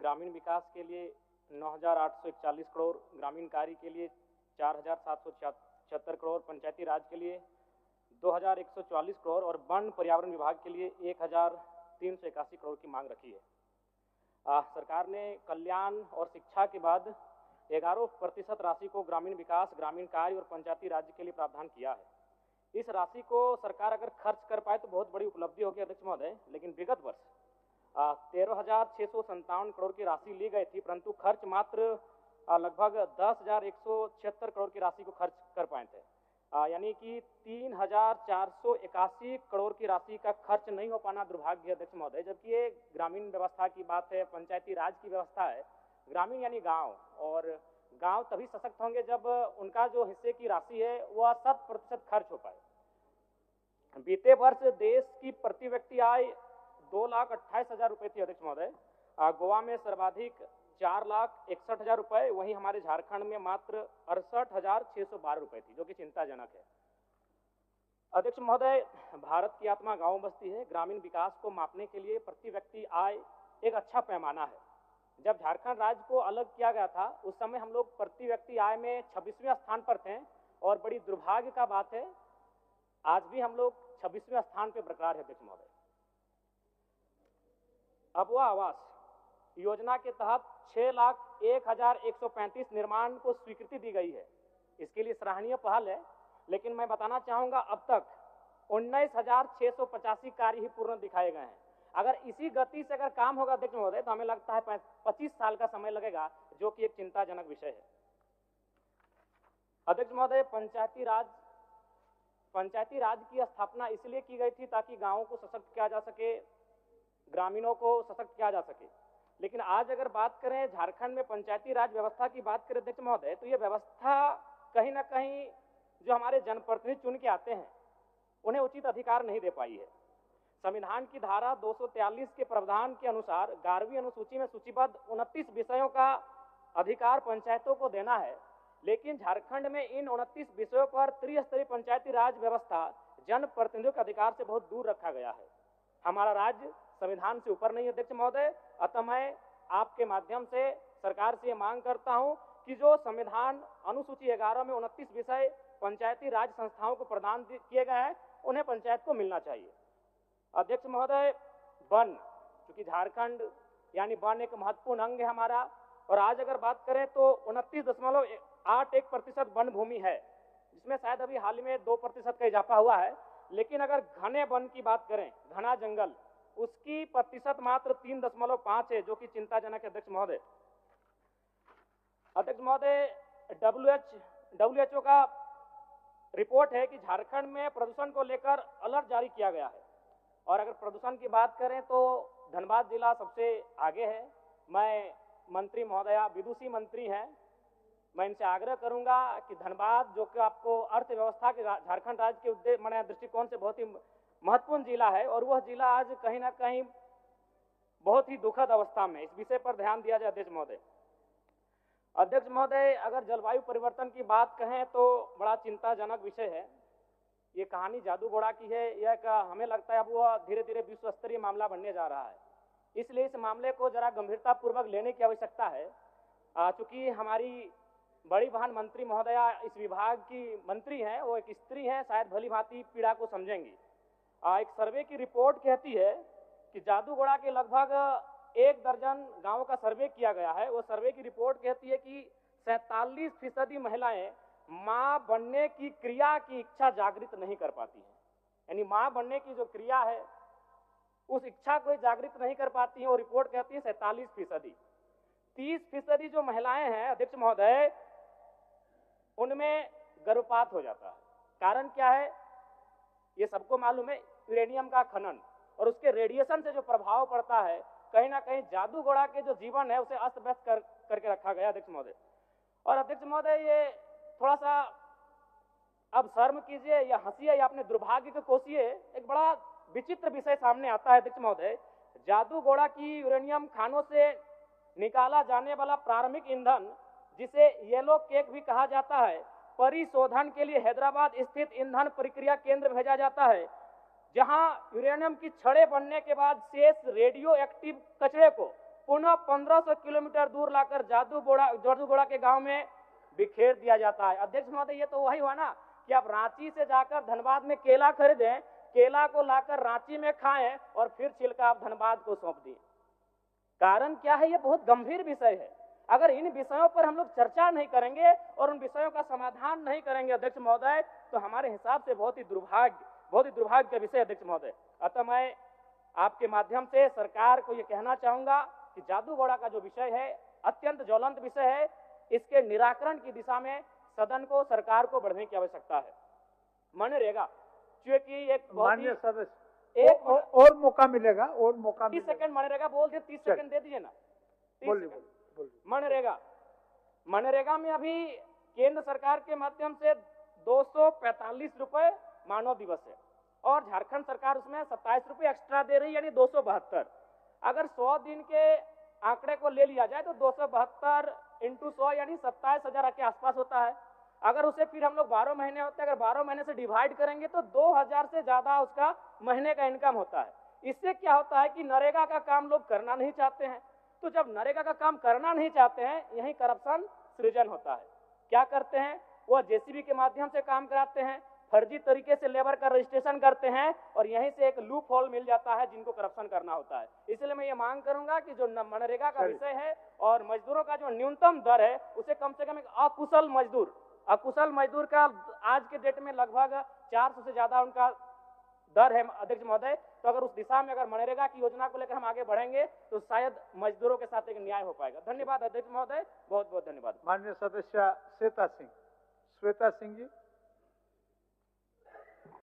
ग्रामीण विकास के लिए 9,841 करोड़, ग्रामीण कार्य के लिए 4,776 करोड़, पंचायती राज के लिए 2,144 करोड़ और वन पर्यावरण विभाग के लिए 1,381 करोड़ की मांग रखी है। सरकार ने कल्याण और शिक्षा के बाद 11% राशि को ग्रामीण विकास, ग्रामीण कार्य और पंचायती राज्य के लिए प्रावधान किया है। इस राशि को सरकार अगर खर्च कर पाए तो बहुत बड़ी उपलब्धि होगी अध्यक्ष महोदय, लेकिन विगत वर्ष 13,657 करोड़ की राशि ली गई थी, परंतु खर्च मात्र लगभग 10,176 करोड़ की राशि को खर्च कर पाए थे। यानी कि 3,481 करोड़ की राशि का खर्च नहीं हो पाना दुर्भाग्य अध्यक्ष महोदय। जबकि ये ग्रामीण व्यवस्था की बात है, पंचायती राज की व्यवस्था है। ग्रामीण यानी गांव, और गांव तभी सशक्त होंगे जब उनका जो हिस्से की राशि है वह 100% खर्च हो पाए। बीते वर्ष देश की प्रति व्यक्ति आय 2,28,000 रुपये थी अध्यक्ष महोदय। गोवा में सर्वाधिक 4,61,000 रुपये, वहीं हमारे झारखंड में मात्र 68,612 रुपये थी, जो कि चिंताजनक है। अध्यक्ष महोदय, भारत की आत्मा गांव बस्ती है। ग्रामीण विकास को मापने के लिए प्रति व्यक्ति आय एक अच्छा पैमाना है। जब झारखंड राज्य को अलग किया गया था उस समय हम लोग प्रति व्यक्ति आय में 26वें स्थान पर थे, और बड़ी दुर्भाग्य का बात है आज भी हम लोग 26वें स्थान पर बरकरार है अध्यक्ष महोदय। अबुआ आवास योजना के तहत 6,01,135 निर्माण को स्वीकृति दी गई है। इसके लिए सराहनीय पहल है, लेकिन मैं बताना चाहूंगा अब तक 19,685 कार्य ही पूर्ण दिखाए गए हैं। अगर इसी गति से अगर काम होगा अध्यक्ष महोदय तो हमें लगता है 25 साल का समय लगेगा, जो कि एक चिंताजनक विषय है। अध्यक्ष महोदय, पंचायती राज की स्थापना इसलिए की गई थी ताकि गांवों को सशक्त किया जा सके, ग्रामीणों को सशक्त किया जा सके। लेकिन आज अगर बात करें झारखंड में पंचायती राज व्यवस्था की बात करें अध्यक्ष महोदय, तो ये व्यवस्था कहीं ना कहीं जो हमारे जनप्रतिनिधि चुन के आते हैं उन्हें उचित अधिकार नहीं दे पाई है। संविधान की धारा 243 के प्रावधान के अनुसार 11वीं अनुसूची में सूचीबद्ध 29 विषयों का अधिकार पंचायतों को देना है, लेकिन झारखंड में इन 29 विषयों पर त्रिस्तरीय पंचायती राज व्यवस्था जनप्रतिनिधियों के अधिकार से बहुत दूर रखा गया है। हमारा राज्य संविधान से ऊपर नहीं है अध्यक्ष महोदय। अतः मैं आपके माध्यम से सरकार से मांग करता हूं कि जो संविधान अनुसूची 11 में 29 विषय पंचायती राज संस्थाओं को प्रदान किए गए हैं उन्हें पंचायत को मिलना चाहिए। अध्यक्ष महोदय, वन, क्योंकि झारखंड यानी वन एक महत्वपूर्ण अंग है हमारा, और आज अगर बात करें तो 29.81% वन भूमि है, जिसमें शायद अभी हाल में 2% का इजाफा हुआ है। लेकिन अगर घने वन की बात करें, घना जंगल, उसकी प्रतिशत मात्र 3.5 है, जो कि चिंताजनक है अध्यक्ष महोदय। अध्यक्ष महोदय, WHO का रिपोर्ट है कि झारखंड में प्रदूषण को लेकर अलर्ट जारी किया गया है, और अगर प्रदूषण की बात करें तो धनबाद जिला सबसे आगे है। मैं मंत्री महोदया विदुषी मंत्री हैं, मैं इनसे आग्रह करूंगा कि धनबाद, जो कि आपको अर्थव्यवस्था के झारखंड राज्य के दृष्टिकोण से बहुत ही महत्वपूर्ण जिला है, और वह जिला आज कहीं ना कहीं बहुत ही दुखद अवस्था में, इस विषय पर ध्यान दिया जाए अध्यक्ष महोदय। अध्यक्ष महोदय, अगर जलवायु परिवर्तन की बात कहें तो बड़ा चिंताजनक विषय है। ये कहानी जादू घोड़ा की है, यह हमें लगता है अब वह धीरे धीरे विश्व स्तरीय मामला बनने जा रहा है। इसलिए इस मामले को जरा गंभीरता पूर्वक लेने की आवश्यकता है। चूंकि हमारी बड़ी बहन मंत्री महोदया इस विभाग की मंत्री हैं, वो एक स्त्री हैं, शायद भली भांति पीड़ा को समझेंगी। एक सर्वे की रिपोर्ट कहती है कि जादूगोड़ा के लगभग 1 दर्जन गांवों का सर्वे किया गया है। वो सर्वे की रिपोर्ट कहती है कि 47% महिलाएं मां बनने की क्रिया की इच्छा जागृत नहीं कर पाती हैं। यानी मां बनने की जो क्रिया है उस इच्छा को जागृत नहीं कर पाती है। वो रिपोर्ट कहती है 47%। 30% जो महिलाएं हैं अध्यक्ष महोदय, उनमें गर्भपात हो जाता है। कारण क्या है ये सबको मालूम है, यूरेनियम का खनन और उसके रेडिएशन से जो प्रभाव पड़ता है, कहीं ना कहीं जादूगोड़ा के जो जीवन है उसे अस्त व्यस्त करके रखा गया अध्यक्ष महोदय। और अध्यक्ष महोदय, ये थोड़ा सा अब शर्म कीजिए या हंसिए या अपने दुर्भाग्य को कोसिए, एक बड़ा विचित्र विषय सामने आता है अध्यक्ष महोदय। जादूगोड़ा की यूरेनियम खानों से निकाला जाने वाला प्रारंभिक ईंधन, जिसे येलो केक भी कहा जाता है, परिशोधन के लिए हैदराबाद स्थित ईंधन प्रक्रिया केंद्र भेजा जाता है, जहां यूरेनियम की छड़ें बनने के बाद शेष रेडियो एक्टिव कचरे को पुनः 1500 किलोमीटर दूर लाकर जादूगोड़ा के गांव में बिखेर दिया जाता है। अध्यक्ष महोदय, ये तो वही हुआ ना कि आप रांची से जाकर धनबाद में केला खरीदें, केला को लाकर रांची में खाएं और फिर छिलका आप धनबाद को सौंप दिए। कारण क्या है? ये बहुत गंभीर विषय है। अगर इन विषयों पर हम लोग चर्चा नहीं करेंगे और उन विषयों का समाधान नहीं करेंगे अध्यक्ष महोदय, तो हमारे हिसाब से बहुत ही दुर्भाग्य का विषय अध्यक्ष महोदय। अतः मैं आपके माध्यम से सरकार को ये कहना चाहूंगा कि जादूगोड़ा का जो विषय है अत्यंत ज्वलंत विषय है, इसके निराकरण की दिशा में सदन को, सरकार को बढ़ने की आवश्यकता है। मनरेगा क्योंकि एक माननीय सदस्य एक और मौका मिलेगा, और मौका 30 सेकंड मनरेगा बोल दिए, 30 सेकंड दे दीजिए ना। मनरेगा में अभी केंद्र सरकार के माध्यम से 245 रुपए मानव दिवस है और झारखंड सरकार उसमें 27 रुपए एक्स्ट्रा दे रही है, यानी 272। अगर 100 दिन के आंकड़े को ले लिया जाए तो 272 इंटू 100 यानी 27,000 के आसपास होता है। अगर उसे फिर हम लोग 12 महीने होते हैं, अगर 12 महीने से डिवाइड करेंगे तो 2000 से ज्यादा उसका महीने का इनकम होता है। इससे क्या होता है कि नरेगा का काम लोग करना नहीं चाहते हैं, तो जब नरेगा का काम करना नहीं चाहते हैं, यही करप्शन सृजन होता है। क्या करते हैं? वह जेसीबी के माध्यम से काम कराते हैं, फर्जी तरीके से लेबर का रजिस्ट्रेशन करते हैं और यहीं से एक लूप होल मिल जाता है जिनको करप्शन करना होता है। इसलिए मैं ये मांग करूंगा कि जो मनरेगा का विषय है और मजदूरों का जो न्यूनतम दर है उसे कम से कम एक अकुशल मजदूर का आज के डेट में लगभग 400 से ज्यादा उनका दर है अध्यक्ष महोदय। तो अगर उस दिशा में अगर मनरेगा की योजना को लेकर हम आगे बढ़ेंगे तो शायद मजदूरों के साथ एक न्याय हो पाएगा। धन्यवाद अध्यक्ष महोदय, बहुत बहुत धन्यवाद। माननीय सदस्य श्वेता सिंह जी।